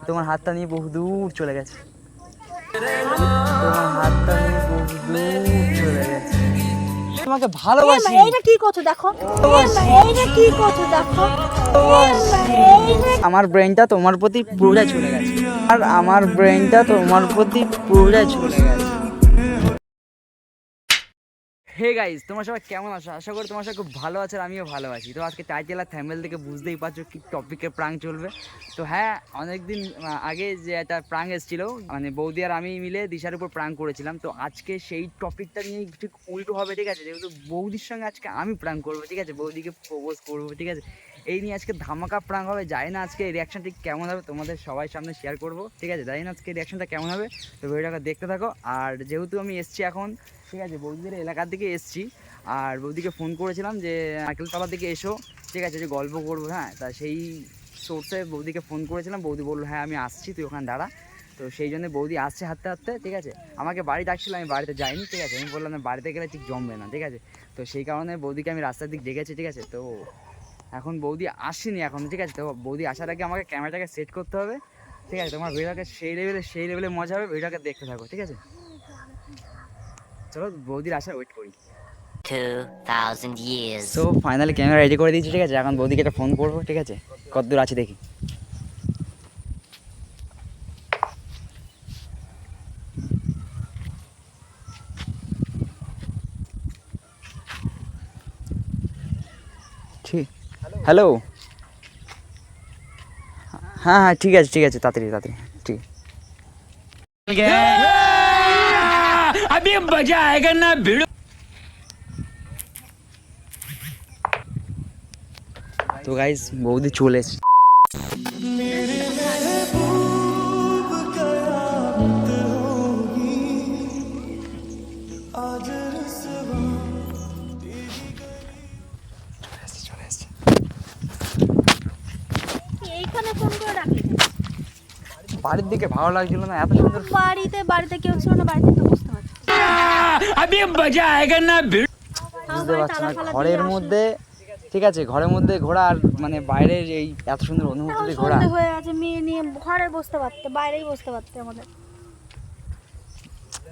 তোমার হাতটা নিয়ে বহু দূর চলে গেছে, তোমার হাতটা নিয়ে বহু দূর চলে গেছে। তোমাকে ভালোবাসি। এইটা কি করছো দেখো, এইটা কি করছো দেখো। আমার ব্রেনটা তোমার প্রতি পুরোটাই চলে গেছে, আর আমার ব্রেনটা তোমার প্রতি পুরোটাই চলে গেছে। হে গাইস, তোমরা সবাই কেমন আছো? আশা করি তোমার সবাই খুব ভালো আছে, আর আমিও ভালো আছি। তো আজকে টাইটেল আর থাম্বনেল থেকে বুঝতেই পারছো কি টপিকের প্রাঙ্ক চলবে। তো হ্যাঁ, অনেকদিন আগে যে একটা প্রাঙ্ক এসেছিল, মানে বৌদি আর আমি মিলে দিশার উপর প্রাঙ্ক করেছিলাম। তো আজকে সেই টপিকটা নিয়ে ঠিক উল্টো হবে, ঠিক আছে? যেহেতু বৌদির সঙ্গে আজকে আমি প্রাঙ্ক করবো, ঠিক আছে? বৌদিকে প্রপোজ করবো, ঠিক আছে? এই নিয়ে আজকে ধামাকা প্রাঙ্ক হবে। জানি না আজকে রিয়াকশন ঠিক কেমন হবে, তোমাদের সবাই সামনে শেয়ার করবো, ঠিক আছে? জানি না আজকে রিয়াকশনটা কেমন হবে, তো ভিডিওটাকে দেখতে থাকো। আর যেহেতু আমি এসছি এখন, ঠিক আছে, বৌদিদের এলাকার দিকে এসছি, আর বৌদিকে ফোন করেছিলাম যে নারকেলতলার দিকে এসো, ঠিক আছে, যে গল্প করবো। হ্যাঁ, তা সেই সোর্সে বৌদিকে ফোন করেছিলাম। বৌদি বললো হ্যাঁ আমি আসছি, তুই ওখানে দাঁড়া। তো সেই জন্য বৌদি আসছে হাঁটতে হাঁটতে, ঠিক আছে? আমাকে বাড়ি ডাকছিল, আমি বাড়িতে যাইনি, ঠিক আছে? আমি বললাম বাড়িতে গেলে ঠিক জমবে না, ঠিক আছে? তো সেই কারণে বৌদিকে আমি রাস্তার দিক ডেকেছি, ঠিক আছে? তো এখন বৌদি আসেনি এখন, ঠিক আছে? তো বৌদি আসার আগে আমাকে ক্যামেরাটাকে সেট করতে হবে, ঠিক আছে? তোমার ভিডিওটাকে সেই লেভেলে মজা হবে, ভিডিওটাকে দেখতে থাকো, ঠিক আছে? চলো বৌদির আসার ওয়েট করি। 2000 years. So finally camera ready করে দিয়েছি, ঠিক আছে? এখন বৌদিকে একটা ফোন করবো, ঠিক আছে? কতদূর আছে দেখি। ঠিক, হ্যালো। হ্যাঁ হ্যাঁ, ঠিক আছে ঠিক আছে, তাড়াতাড়ি তাড়াতাড়ি, ঠিক। अभी मजा आएगा ना भिड़ो। তো গাইস, বৌদি চলে এসেছে। এইখানে ফোন করে রাখলি বাড়ির দিকে ভালো লাগছিল না, এত সুন্দর। বাড়িতে কেউ ছিল না, বাড়িতে তো বুঝতে পারছি। अभी मजा आएगा ना भिड़ो। বুঝতে পারছি না, ঘরের মধ্যে, ঠিক আছে, ঘরের মধ্যে ঘোরা আর মানে বাইরের এই এত সুন্দর অনুভূতি ঘোরা। সন্ধে হয়ে আছে, মেয়ে নিয়ে ঘরে বসতে পারতে, বাইরেই বসতে পারতে আমাদের।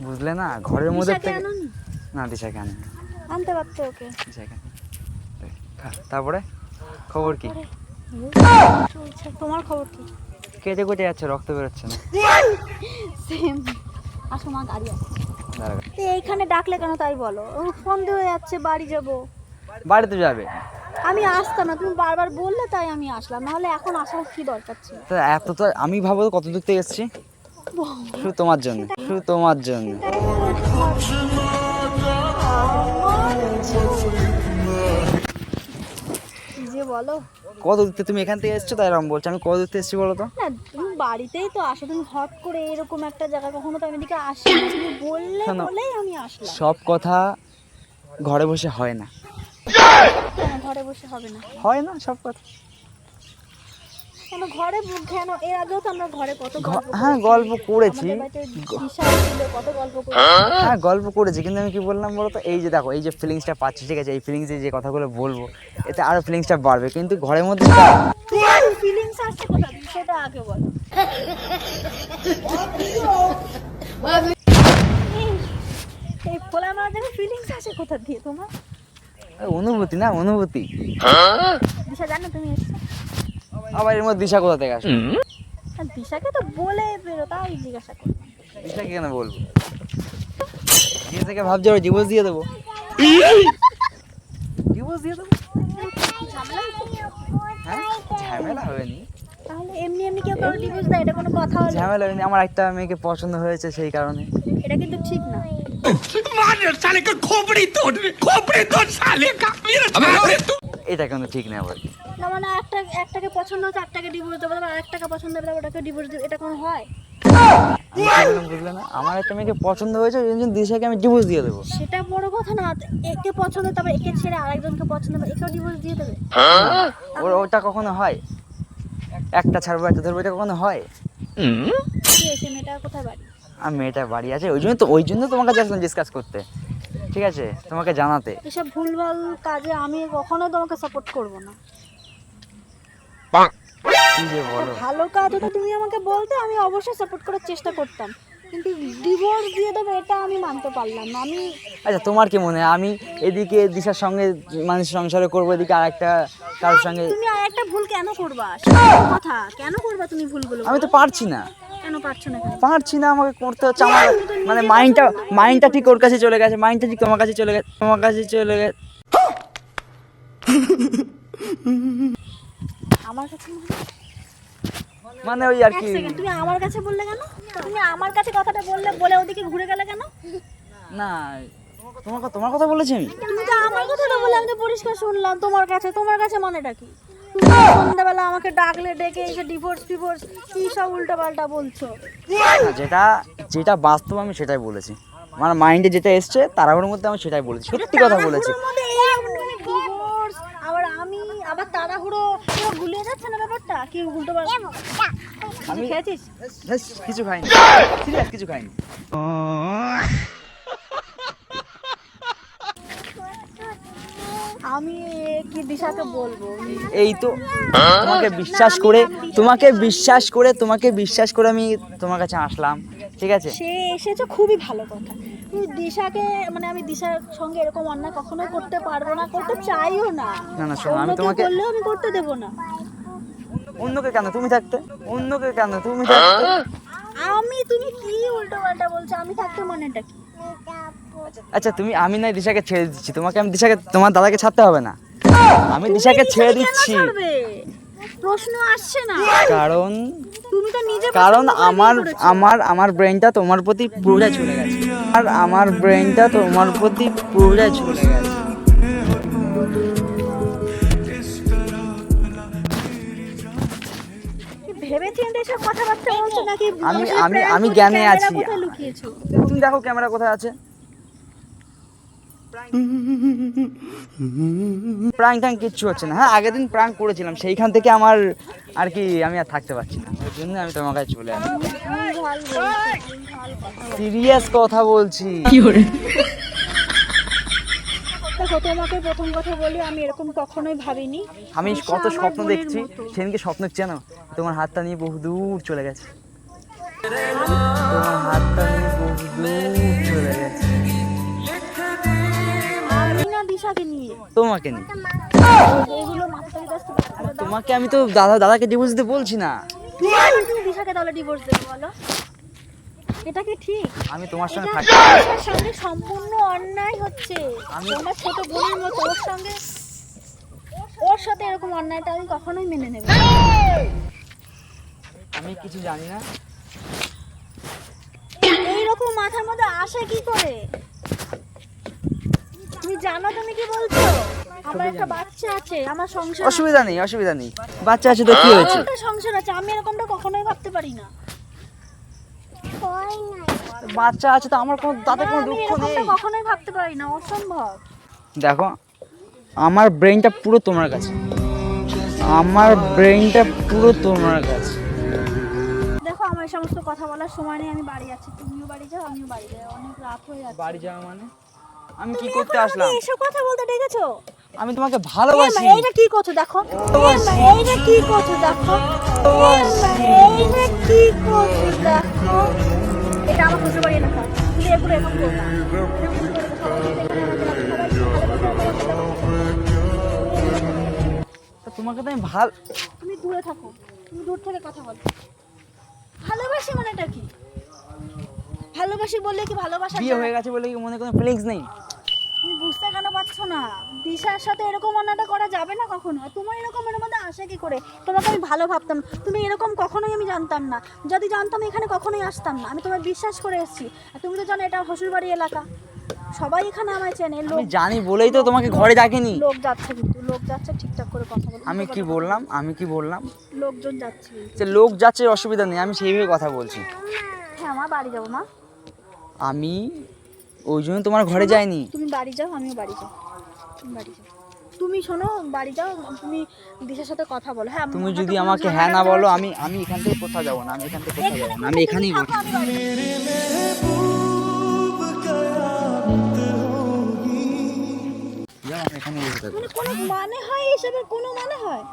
বুঝলে না, ঘরের মধ্যে দিশাকে থেকে আনোনি? না, দিশা কেন আনতে পারতে ওকে। দিশা কেন। তারপরে খবর কি? চলছে, তোমার খবর কি? কেটে কেটে যাচ্ছে, রক্ত বেরোচ্ছে না। সেম। আসো মা, গাড়ি আছে। দাঁড়াও। তো এইখানে ডাকলে কেন তাই বলো? সন্ধে হয়ে যাচ্ছে, বাড়ি যাব। বাড়িতে যাবে? আমি আসতাম না, তুমি বারবার বললে তাই আমি আসলাম, নাহলে এখন আসার কি দরকার ছিল? তো এত তো আমি ভাবো কত দূর থেকে এসেছি, শুধু তোমার জন্য, শুধু তোমার জন্য। কি যে বলো কত দূর থেকে তুমি এখান থেকে এসছো, তাই এরকম বলছো। আমি কত দূর থেকে এসেছি বলো তো? না, তুমি বাড়িতেই তো আসো, তুমি হট করে এরকম একটা জায়গা, কখনো তো আমি এদিকে আসি না, তুমি বললে শোনো, বলেই আমি আসলাম। সব কথা ঘরে বসে হয় না। কেন ঘরে বসে হবে না? হয় না সব কথা। কেন ঘরে কেন? এর আগেও তো আমরা ঘরে কত গল্প হ্যাঁ, করেছি। গল্প করেছি। আমাদের বাড়িতে দিশা ছিল, কত গল্প করেছি। হ্যাঁ, গল্প করেছি, কিন্তু আমি কি বললাম বলো তো, এই যে দেখো, এই যে ফিলিংসটা পাচ্ছি, ঠিক আছে, এই ফিলিংসে যে কথাগুলো বলবো, এতে আরো ফিলিংসটা বাড়বে, কিন্তু ঘরের মধ্যে ফিলিংস আসছে কোথা থেকে সেটা আগে বলো। এই ফোলা মারা দেখো, ফিলিংস আসে কোথা দিয়ে তোমার? অনুভূতি না, অনুভূতি। দিশা জানো তুমি এসছো? আবার এর মধ্যে দিশা কোথা থেকে আসবে? আর দিশাকে তো বলে বেরো, তাই জিজ্ঞাসা করো। দিশাকে কেন বলবো? দিশাকে ভাবছি ওর ডিভোর্স দিয়ে দেবো, ডিভোর্স দিয়ে দেবো। ঝামেলা হচ্ছে? হ্যাঁ, ঝামেলা হয়নি, তাহলে এমনি এমনি কেউ কারো ডিভোর্স দেয়, এটা কোনো কথা হলো? ঝামেলা হয়নি। আমার একটা মেয়েকে পছন্দ হয়েছে, সেই কারণে। এটা কিন্তু ঠিক না। मार साले का खोपड़ी तोड़ साले का मेरा এটা কিন্তু ঠিক না আবার। না মানে একটাকে পছন্দ হচ্ছে, একটাকে ডিভোর্স দেবো, আর একটাকে পছন্দ হবে ওটাকে ডিভোর্স দেবো, এটা কোনো হয়? আমি কি বললাম বুঝলে না? আমার একটা মেয়েকে পছন্দ হয়েছে, ওই জন্য দিশাকে আমি ডিভোর্স দিয়ে দেবো। সেটা বড় কথা না। একে পছন্দ, তবে একে ছেড়ে আরেকজনকে পছন্দ হবে, একেও ডিভোর্স দিয়ে দেবে? ওটা কখনো হয়? একটা ছাড়বো একটা ধরবো, এটা কখনো হয়? কি এসে মেয়েটা কোথায় বাড়ি? আর মেয়েটা বাড়ি আছে, ওই জন্য তোমাকে যাচ্ছিলাম ডিসকাস করতে, ঠিক আছে, তোমাকে জানাতে। এসব ভুলভাল কাজে আমি কখনোই তোমাকে সাপোর্ট করব না। কি যে বলো। ভালো কাজ হতো তুমি আমাকে বলতে, আমি অবশ্যই সাপোর্ট করার চেষ্টা করতাম, কিন্তু ডিভোর্স দিয়ে দেবো এটা আমি মানতে পারলাম না। আমি আচ্ছা তোমার কি মনে হয় আমি এদিকে দিশার সঙ্গে মানুষের সংসারে করবো, এদিকে আরেকটা কারোর সঙ্গে? তুমি আর একটা ভুল কেন করবা, সেটা কথা কেন করবা তুমি ভুলগুলো? আমি তো পারছি না, কেন পারছো না? পারছি না, আমাকে করতে হচ্ছে। আমার মানে মাইন্ডটা ঠিক ওর কাছে চলে গেছে, মাইন্ডটা ঠিক তোমার কাছে চলে গেছে, তোমার কাছে চলে গেছে। আমার কাছে মানে ওই আর এক কি। সেকেন্ড, তুমি আমার কাছে বললে কেন? তুমি আমার কাছে কথাটা বলে ওদিকে ঘুরে গেলে কেন? না তোমার কথা বলেছি আমি। তুমি তো আমার কথাটা বললে, আমি তো পরিষ্কার শুনলাম। তোমার কাছে মানেটা কি? তুমি সন্ধ্যাবেলা আমাকে ডাকলে, ডেকে এসে ডিভোর্স কি সব উল্টোপাল্টা বলছো। না, যেটা বাস্তব আমি সেটাই বলেছি। আমার মাইন্ডে যেটা এসছে তাড়াহুড়োর মধ্যে আমি সেটাই বলেছি, সত্যি কথা বলেছি। তাড়াহুড়োর মধ্যে ডিভোর্স আবার তাড়াহুড়ো পুরো গুলিয়ে যাচ্ছে না ব্যাপারটা, কি উল্টোপাল্টা। আমি খেয়েছিস? ব্যাস, কিছু খাইনি, সিরিয়াস কিছু খাইনি। আমি কি দিশাকে বলবো? এই তো তোমাকে বিশ্বাস করে আমি তোমার কাছে আসলাম, ঠিক আছে? সে এসেছে খুবই ভালো কথা। তুমি দিশাকে মানে আমি দিশার সঙ্গে এরকম অন্যায় কখনোই করতে পারবো না, করতে চাইও না। না শোনো, আমি অন্য কেউ তোমাকে করলেও আমি করতে দেবো না। অন্যকে কেন, তুমি থাকতে। তুমি কি উল্টোপাল্টা বলছো? আমি থাকতে মানেটা কি? আচ্ছা আমি নাই দিশাকে ছেড়ে দিচ্ছি, তোমার দাদাকে ছাড়তে হবে না, আমি দিশাকে ছেড়ে কেন দিচ্ছি। ছাড়বে? প্রশ্ন আসছে না। কারণ তুমি তো নিজে কারণ পছন্দ করে আমার বিয়ে করেছো। আমার আমার ব্রেনটা তোমার প্রতি পুরোটাই চলে গেছে, আর আমার ব্রেনটা তোমার প্রতি পুরোটাই চলে গেছে। কি ভেবে চিন্তে এসব কথাবার্তা বলছো নাকি? আমি জ্ঞানে ক্যামেরা আছি। কোথায় লুকিয়েছো? তুমি দেখো ক্যামেরা কোথায় আছে। প্রাঙ্ক কিচ্ছু হচ্ছে না। হ্যাঁ, আগের দিন প্রাঙ্ক করেছিলাম, সেইখান থেকে আমার আর কি আমি আর থাকতে পারছি না, ওই জন্য আমি তোমার কাছে চলে আসি। সিরিয়াস কথা বলছি। দেখো, তোমাকে প্রথম কথা বলি, আমি এরকম কখনোই ভাবিনি। আমি দিশা কত আমার স্বপ্ন বোনের দেখছি, মতো। সেদিনকে স্বপ্ন জানো তোমার হাতটা নিয়ে বহু দূর চলে গেছে, তোমার হাতটা নিয়ে বহু দূর চলে গেছে, আমি না দিশাকে নিয়ে তোমাকে নিয়ে। এগুলো মাথা থেকে জাস্ট তোমাকে আমি তো দাদাকে ডিভোর্স দিতে বলছি না। তুমি দিশাকে তাহলে ডিভোর্স দেবে বলো? এটা কি ঠিক? আমি তোমার সঙ্গে এটা থাকি। দিশার সঙ্গে সম্পূর্ণ অন্যায় হচ্ছে। তোমার ছোট বোনের মতো ওর সাথে এরকম অন্যায়টা আমি কখনোই মেনে নেব না। আমি কিছু জানি না। এইরকম মাথার মধ্যে আসে কি করে? তুমি জানো তুমি কি বলছো? আমার একটা বাচ্চা আছে, আমার সংসার অসুবিধা নেই, বাচ্চা আছে তো কি হয়েছে? একটা সংসার আছে, আমি এরকমটা কখনোই ভাবতে পারি না। বাচ্চা আছে তো আমার তাতে কোনো আমি দুঃখ এরকমটা নেই। কখনোই ভাবতে পারি না, অসম্ভব। দেখো আমার ব্রেনটা পুরো তোমার কাছে, দেখো, আমার এই সমস্ত কথা বলার সময় নেই, আমি বাড়ি যাচ্ছি। তুমিও বাড়ি যাও, আমিও বাড়ি যাই, অনেক রাত হয়ে যাচ্ছে। বাড়ি যাওয়া মানে আমি কি তুমি করতে এখন আসলাম? আমাকে এসব কথা বলতে ডেকেছো? আমি তোমাকে ভালোবাসি। এইটা কি করছো দেখো? এইটা কি করছো দেখো? এইটা কি করছো দেখো? এটা আমার শ্বশুর বাড়ি এলাকা, তুমি এগুলো এখন করবে না। তোমাকে তো আমি তুমি দূরে থাকো, তুমি দূর থেকে কথা বলো। ভালোবাসি মানেটা কি? ভালোবাসি বললে কি ভালোবাসা? বিয়ে হয়ে গেছে বলে কি মনে কোনো ফিলিংস নেই? তুমি বুঝতে কেন পারছো না? দিশার সাথে এরকম অন্যটা করা যাবে না কখনো। আর তোমার এরকম এর মধ্যে আসে কি করে? তোমাকে আমি ভালো ভাবতাম, তুমি এরকম কখনোই আমি জানতাম না। যদি জানতাম এখানে কখনোই আসতাম না। আমি তোমায় বিশ্বাস করে এসেছি। আর তুমি তো জানো এটা শ্বশুরবাড়ি এলাকা, সবাই এখানে আমায় চেনে। আমি জানি বলেই তো তোমাকে ঘরে ডাকিনি। লোক যাচ্ছে, কিন্তু লোক যাচ্ছে, ঠিকঠাক করে কথা বলো। আমি কি বললাম? লোকজন যাচ্ছে। যে লোক যাচ্ছে অসুবিধা নেই, আমি সেইভাবে কথা বলছি। হ্যাঁ, আমার বাড়ি যাবো মা। আমি ওই জন্য তোমার ঘরে যাইনি। তুমি বাড়ি যাও, আমিও বাড়ি যাও। তুমি বাড়ি যাও, তুমি শোনো, বাড়ি যাও, তুমি দিশার সাথে কথা বলো। হ্যাঁ, তুমি যদি আমাকে হ্যাঁ না বলো, আমি এখান থেকে কোথাও যাবো না, আমি এখানেই বসি। যাও, আমি এখানেই বসে থাকবো। কোনো মানে হয় এসবের? কোনো মানে হয়?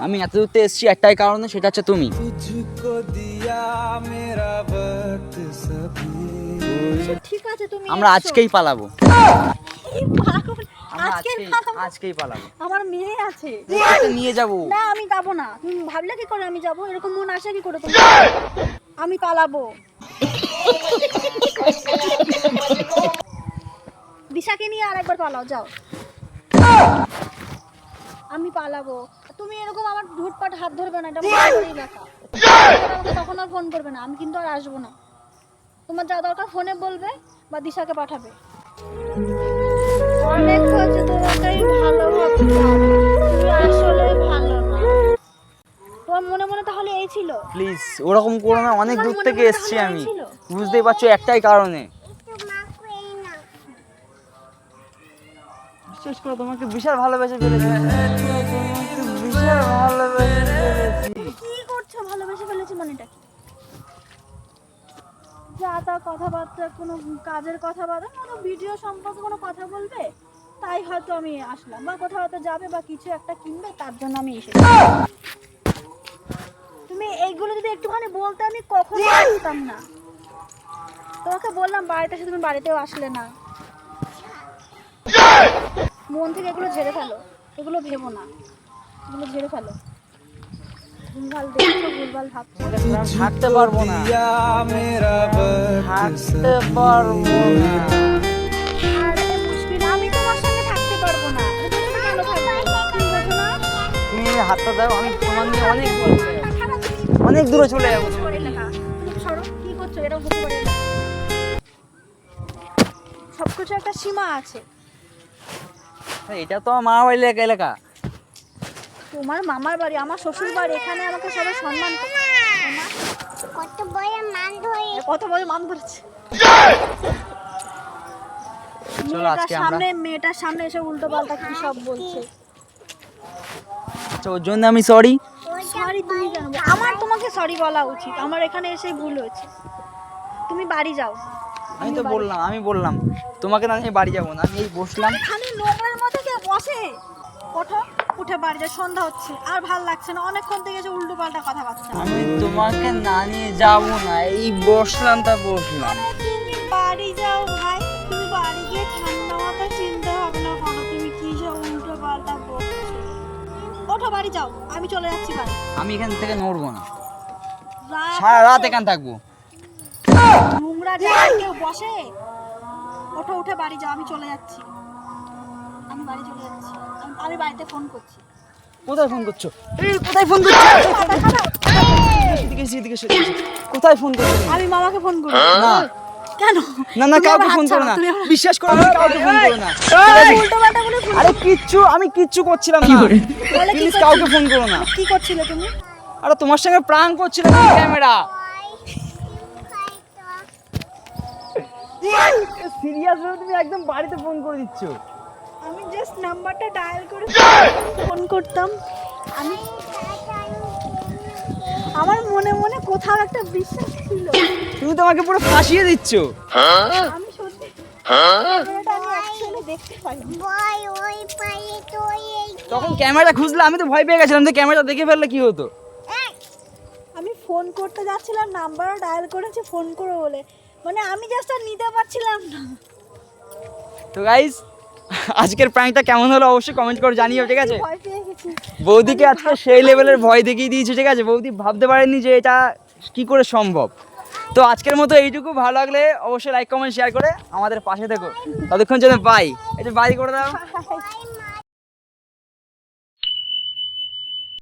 আমি এত দূরতে এসেছি একটাই কারণে, সেটা হচ্ছে তুমি। ঠিক আছে তুমি আমরা এসো। আজকেই পালাবো, এই পাগল, আমরা আজকেই পালাবো? আজকেই পালাবো। আমার মেয়ে আছে। তোকে নিয়ে যাবো। না আমি যাবো না। তুমি ভাবলে কি করে আমি যাবো? এরকম মন আসে কি করে তোমার? আমি পালাবো। দিশাকে নিয়ে আরেকবার পালাও, যাও। আমি পালাবো। তুমি এরকম আমার ঝুটপাট হাত ধরবে না, এটা আমার এলাকা। আমাকে তখন আর ফোন করবে না, আমি কিন্তু আর আসবো না। তোমার যা দরকার ফোনে বলবে বা দিশাকে পাঠাবে। অনেক হয়েছে, তোমাকেই ভালো ভাবতাম, তুমি আসলে ভালো না। তোমার মনে মনে তাহলে এই ছিল? প্লিজ ওরকম করো না, অনেক তোমার দূর মনে থেকে মনে এসেছি তাহলে আমি, ছিল? বুঝতেই পারছো একটাই কারণে। বিশেষ করে তোমাকে বিশাল ভালোবেসে ফেলেছি, বিশাল ভালোবেসে ফেলেছি। কি করছো? ভালোবেসে ফেলেছি মানেটা কি? যা তা কথাবার্তা, কোনো কাজের কথাবার্তা, কোনো ভিডিও সম্পর্কে কোনো কথা বলবে, তাই হয়তো আমি আসলাম, বা কোথাও হয়তো যাবে বা কিছু একটা কিনবে, তার জন্য আমি এসেছি। তুমি এইগুলো যদি একটুখানি বলতে, আমি কখনো আসতাম না। তোমাকে বললাম বাড়িতে এসে, তুমি বাড়িতেও আসলে না। মন থেকে এগুলো ঝেড়ে ফেলো, এগুলো ভেবো না, এগুলো ঝেড়ে ফেলো। ভুলভাল দেখছো, ভুলভাল ভাবছো। আমি থাকতে পারবো না, থাকতে পারবো না। আরে মুশকিল, আমি তোমার সঙ্গে থাকতে পারবো না। তুমি কেন থাকবে? তুমি বোঝো না? তুমি হাতটা দাও, আমি তোমার নিয়ে অনেক তাছাড়া তুমি অনেক দূরে চলে যাবো। শ্বশুরবাড়ির এলাকা। তুমি সরো, কি করছো? এরকম শ্বশুরবাড়ির এলাকা। সবকিছু একটা সীমা আছে। এটা তো আমার মা বাড়ির এলাকা। তোমার মামার বাড়ি, আমার শ্বশুর বাড়ি, এখানে আমাকে সবাই সম্মান করে। কত বড় মান ধরে কত বড় মান ধরেছে। চলো আজকে আমরা, মেয়েটার সামনে এসে উল্টো পাল্টা কি সব বলছে। আচ্ছা ওর জন্য আমি সরি। সরি তুমি কেন বলছো? আমার তোমাকে সরি বলা উচিত, আমার এখানে এসে ভুল হয়েছে। তুমি বাড়ি যাও। আমি বললাম তোমাকে না নিয়ে বাড়ি যাবো না, আমি এই বসলাম। এখানে নোংরার মধ্যে কে বসে? ওঠো, উঠে বাড়ি যাও, সন্ধ্যা হচ্ছে, আর ভাল লাগছে না, অনেকক্ষণ থেকে যে উল্টো পাল্টা কথাবার্তা। আমি তোমাকে না নিয়ে যাবো না, এই বসলাম তা বসলাম। তুমি বাড়ি যাও ভাই, তুমি বাড়ি গিয়ে ঠান্ডা মাথায় চিন্তা ভাবনা করো, তুমি কি সব উল্টো পাল্টা বলছো। ওঠো বাড়ি যাও, আমি চলে যাচ্ছি বাড়ি। আমি এখান থেকে নড়বো না, রাত সারা রাত হচ্ছে, এখানে থাকবো। নোংরা জায়গায় কেউ বসে? ওঠো, উঠে বাড়ি যাও, আমি চলে যাচ্ছি। আমি বাড়ি চলে যাচ্ছি। আমি বাড়িতে ফোন করছি। কোথায় ফোন করছো? এই কোথায় ফোন করছো? এদিকে এসো, এদিকে এসো, এদিকে এসো। কোথায় ফোন করছো? আমি মামাকে ফোন করবো। না কেন? না না, তুমি কাউকে আমার ফোন হাত করো ছাড়ো, না, তুমি আমার- বিশ্বাস করো, আমি কাউকে ফোন করো না। উল্টোপাল্টা বলে ফোন- আরে আমি কিচ্ছু করছিলাম না, তাহলে কি প্লিজ করছিলে? কাউকে ফোন করো না। কি করছিলে তুমি? আরে তোমার সঙ্গে প্রাঙ্ক করছিলাম ক্যামেরা। সিরিয়াস হয়ে তুমি একদম বাড়িতে ফোন করে দিচ্ছ। আমি জাস্ট নাম্বারটা ডায়াল করে ফোন করতাম। আমি আমার মনে মনে কোথাও একটা বিশ্বাস ছিল। তুমি তো আমাকে পুরো ফাঁসিয়ে দিচ্ছ। আমি সত্যি এটা আমি অ্যাকচুয়ালি দেখতে পাই। বই ওই পায়ে তো এই তখন ক্যামেরা খুঁজলে আমি তো ভয় পেয়ে গেছিলাম যে ক্যামেরা দেখে ফেললে কি হতো। আমি ফোন করতে যাচ্ছিলাম, নাম্বার ডায়াল করেছি ফোন করো বলে, মানে আমি জাস্ট আর নিতে পারছিলাম না। তো গাইস আজকের প্র্যাঙ্কটা কেমন হলো অবশ্যই কমেন্ট করে জানিও, ঠিক আছে? ভয় পেয়ে গেছি। বৌদিকে আজকে সেই লেভেলের ভয় দেখিয়ে দিয়েছে, ঠিক আছে? বৌদি ভাবতে পারেনি যে এটা কি করে সম্ভব। তো আজকের মতো এইটুকু, ভালো লাগলে অবশ্যই লাইক কমেন্ট শেয়ার করে আমাদের পাশে থেকো। ততক্ষণ জন্য বাই। এই যে বাই করে দাও। Bye.